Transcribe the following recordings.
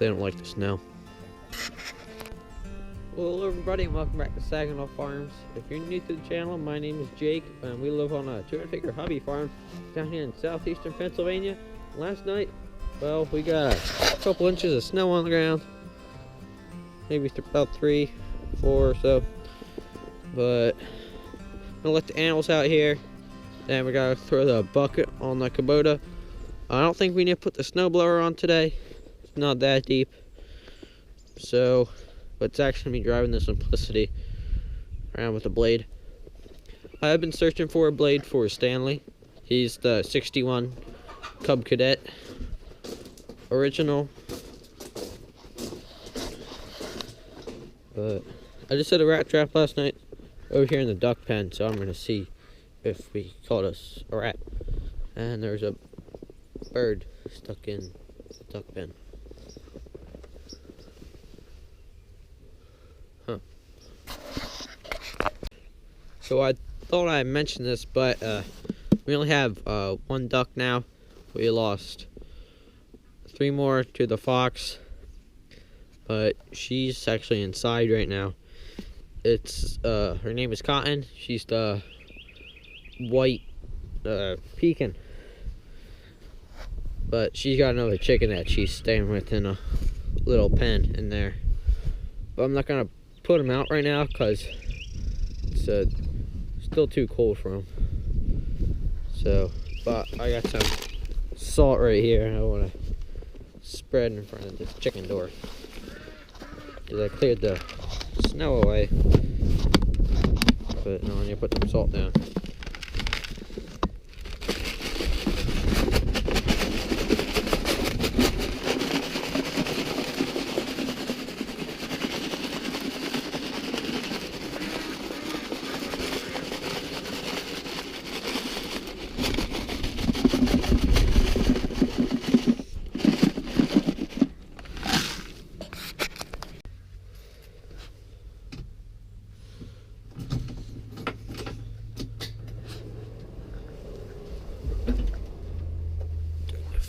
They don't like the snow. Well, hello everybody and welcome back to Saginaw Farms. If you're new to the channel, my name is Jake and we live on a 200-acre hobby farm down here in southeastern Pennsylvania. Last night, well, we got a couple inches of snow on the ground. Maybe about 3, 4 or so. But I'm gonna let the animals out here. Then we gotta throw the bucket on the Kubota. I don't think we need to put the snowblower on today. It's not that deep. So, but it's actually me driving the Simplicity around with a blade. I have been searching for a blade for Stanley. He's the 61 Cub Cadet original. But I just set a rat trap last night over here in the duck pen, so I'm gonna see if we caught us a rat. And there's a bird stuck in the duck pen. Huh. So I thought I mentioned this, but we only have one duck now. We lost 3 more to the fox, but she's actually inside right now. It's her name is Cotton. She's the white pekin, but she's got another chicken that she's staying with in a little pen in there. But I'm not gonna put them out right now because it's still too cold for them. So, but I got some salt right here. I want to spread in front of this chicken door because I cleared the snow away. But no, I need to put some salt down.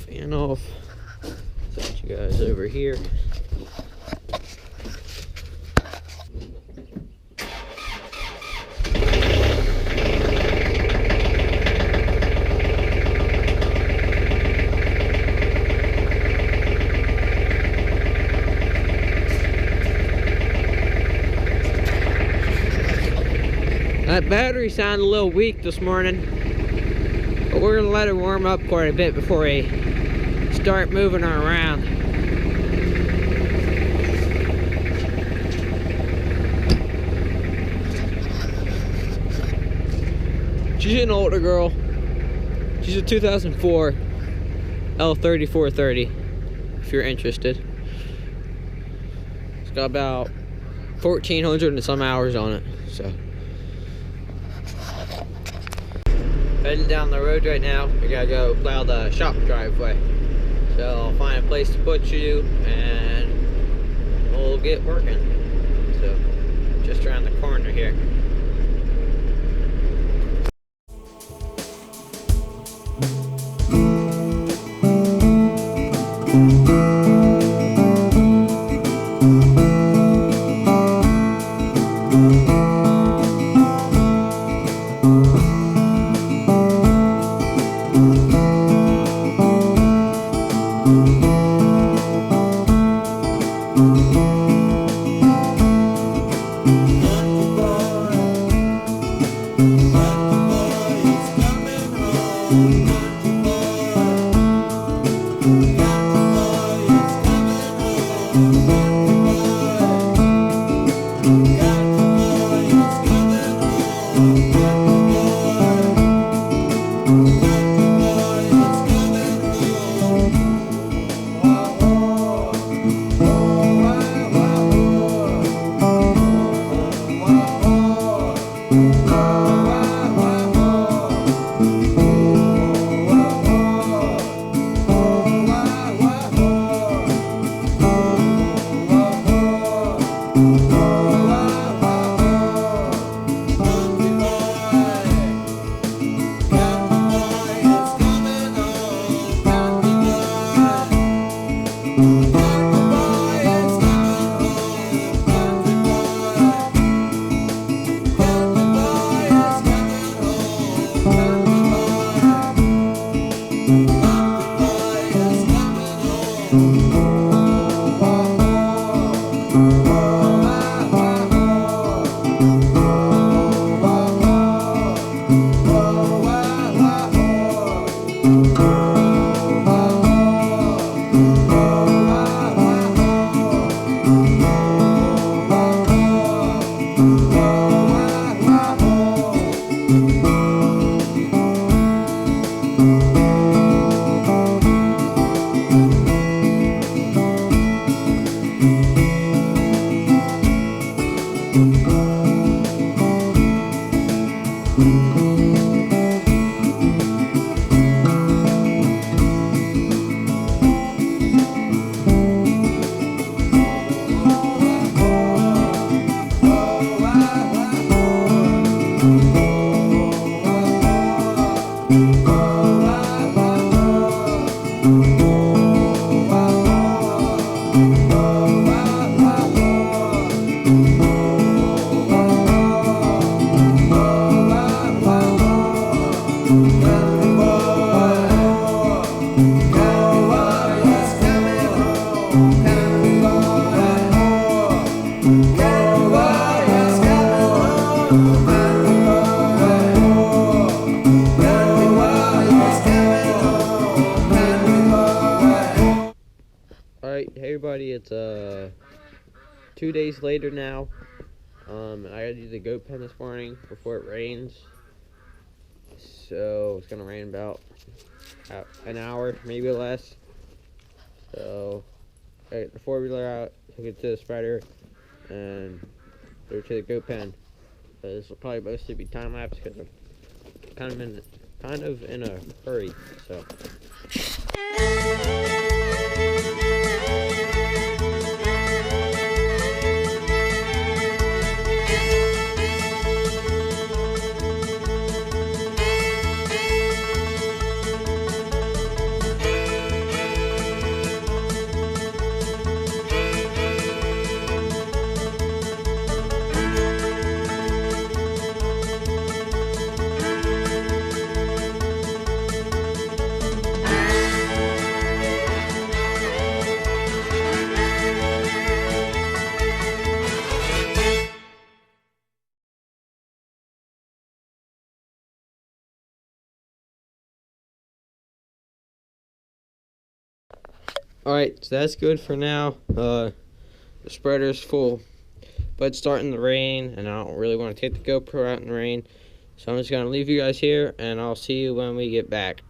Fan off. Set you guys over here. That battery sounded a little weak this morning, but we're gonna let it warm up quite a bit before we start moving her around. She's an older girl. She's a 2004 L3430, if you're interested. It's got about 1,400 and some hours on it, so. Heading down the road right now. We gotta go plow the shop driveway. So I'll find a place to put you and we'll get working. So just around the corner here. Alright, hey everybody, it's 2 days later now. I gotta do the goat pen this morning before it rains. So it's gonna rain about an hour, maybe less. So I got the 4-wheeler out, took it to the spreader, and threw it to the goat pen. This will probably mostly be time lapse because I'm kind of in a hurry. So. Alright, so that's good for now. The spreader's full, but it's starting to rain, and I don't really want to take the GoPro out in the rain. So I'm just going to leave you guys here, and I'll see you when we get back.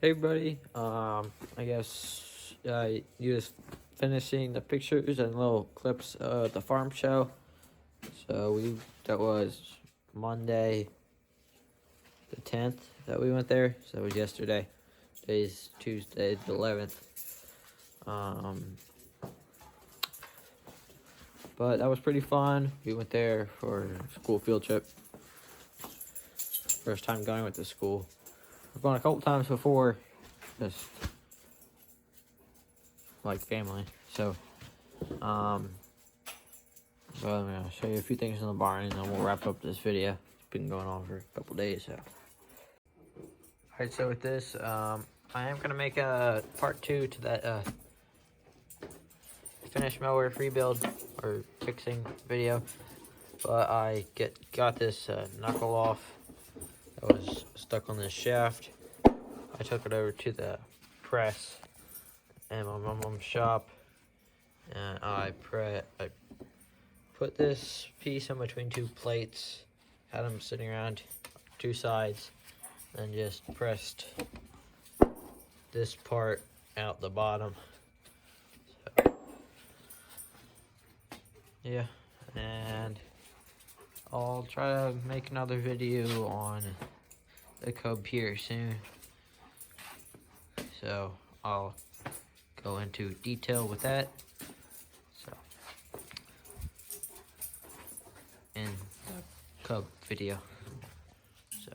Hey everybody, I guess you just finishing the pictures and little clips of the farm show. So that was Monday the 10th that we went there. So that was yesterday. Today's Tuesday the 11th. But that was pretty fun. We went there for a school field trip. First time going with the school. I've gone a couple times before, just like family. So But I'm gonna show you a few things in the barn, and then we'll wrap up this video. It's been going on for a couple days, so. Alright, so with this, I am gonna make a part 2 to that finish mower rebuild or fixing video. But I got this knuckle off that was stuck on this shaft. I took it over to the press in my mom's shop, and I put this piece in between two plates, had them sitting around two sides, and just pressed this part out the bottom. So, yeah, and I'll try to make another video on the Cub here soon. So I'll go into detail with that. So in the Cub video. So,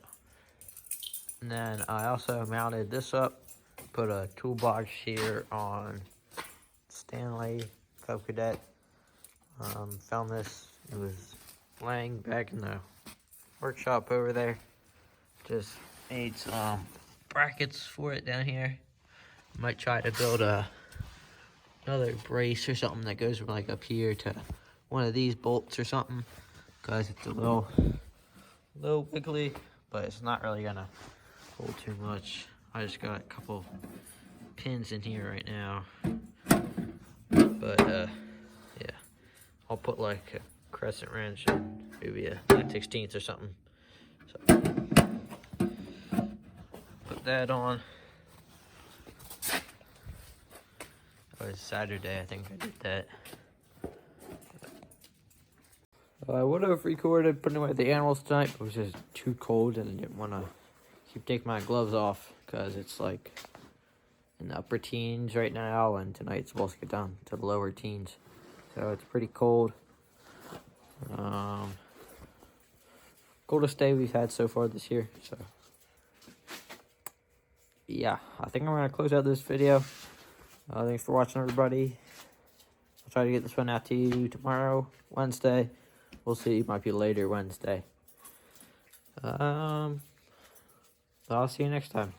and then I also mounted this up, put a toolbox here on Stanley Cub Cadet. Found this, it was laying back in the workshop over there. Just made some brackets for it down here. Might try to build another brace or something that goes from like up here to one of these bolts or something, because it's a little wiggly, but it's not really gonna hold too much. I just got a couple pins in here right now, but yeah, I'll put like a crescent wrench and maybe a 9/16 or something. So put that on. It was Saturday, I think I did that. I would have recorded putting away the animals tonight, but it was just too cold and I didn't want to keep taking my gloves off, because it's like in the upper teens right now, and tonight's supposed to get down to the lower teens. So it's pretty cold. Coldest day we've had so far this year. So yeah, I think I'm going to close out this video. Thanks for watching, everybody. I'll try to get this one out to you tomorrow, Wednesday. We'll see, it might be later Wednesday. I'll see you next time.